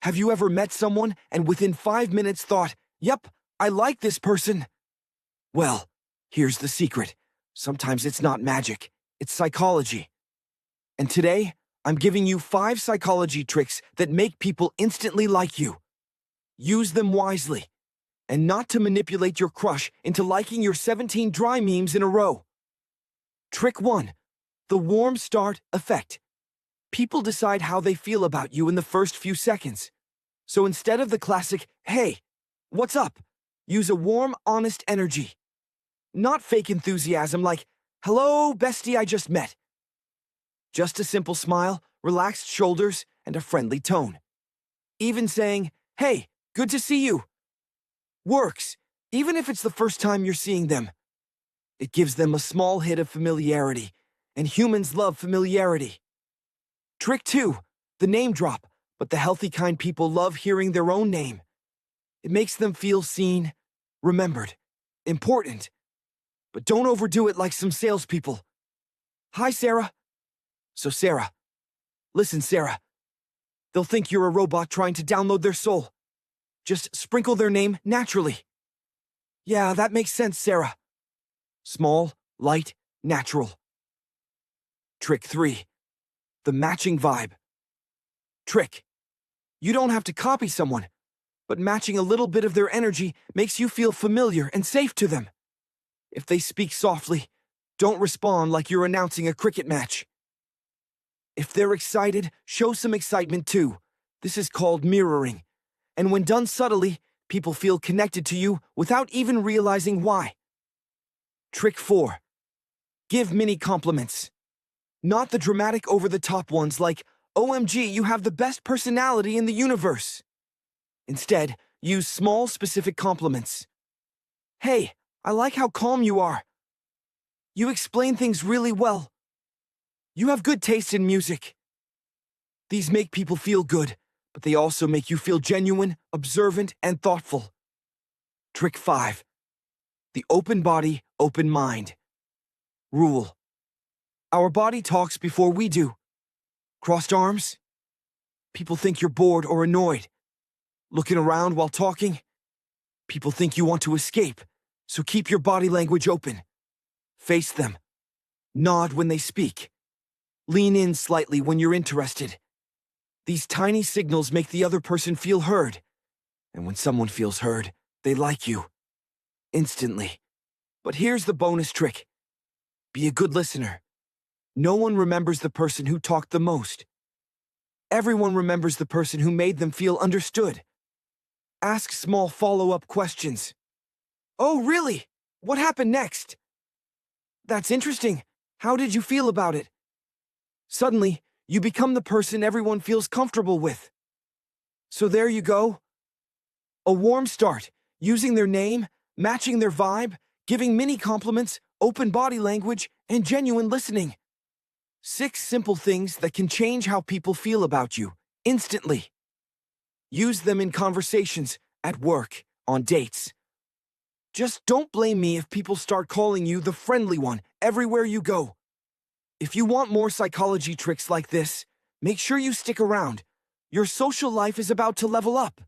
Have you ever met someone and within 5 minutes thought, "Yep, I like this person"? Well, here's the secret. Sometimes it's not magic, it's psychology. And today, I'm giving you 5 psychology tricks that make people instantly like you. Use them wisely, and not to manipulate your crush into liking your 17 dry memes in a row. Trick 1. The warm start effect. People decide how they feel about you in the first few seconds. So instead of the classic, "Hey, what's up?" use a warm, honest energy. Not fake enthusiasm like, "Hello, bestie I just met." Just a simple smile, relaxed shoulders, and a friendly tone. Even saying, "Hey, good to see you," works, even if it's the first time you're seeing them. It gives them a small hit of familiarity, and humans love familiarity. Trick 2. The name drop, but the healthy kind people love hearing their own name. It makes them feel seen, remembered, important. But don't overdo it like some salespeople. "Hi, Sarah." So, Sarah. Listen, Sarah. They'll think you're a robot trying to download their soul. Just sprinkle their name naturally. "Yeah, that makes sense, Sarah." Small, light, natural. Trick 3. The matching vibe. Trick. You don't have to copy someone, but matching a little bit of their energy makes you feel familiar and safe to them. If they speak softly, don't respond like you're announcing a cricket match. If they're excited, show some excitement too. This is called mirroring. And when done subtly, people feel connected to you without even realizing why. Trick 4. Give mini compliments. Not the dramatic over-the-top ones like, "OMG, you have the best personality in the universe." Instead, use small, specific compliments. "Hey, I like how calm you are. You explain things really well. You have good taste in music." These make people feel good, but they also make you feel genuine, observant, and thoughtful. Trick 5. The open body, open mind. Rule. Our body talks before we do. Crossed arms? People think you're bored or annoyed. Looking around while talking? People think you want to escape, so keep your body language open. Face them. Nod when they speak. Lean in slightly when you're interested. These tiny signals make the other person feel heard. And when someone feels heard, they like you. Instantly. But here's the bonus trick. Be a good listener. No one remembers the person who talked the most. Everyone remembers the person who made them feel understood. Ask small follow-up questions. "Oh, really? What happened next?" "That's interesting. How did you feel about it?" Suddenly, you become the person everyone feels comfortable with. So there you go. A warm start, using their name, matching their vibe, giving mini compliments, open body language, and genuine listening. 6 simple things that can change how people feel about you, instantly. Use them in conversations, at work, on dates. Just don't blame me if people start calling you the friendly one everywhere you go. If you want more psychology tricks like this, make sure you stick around. Your social life is about to level up.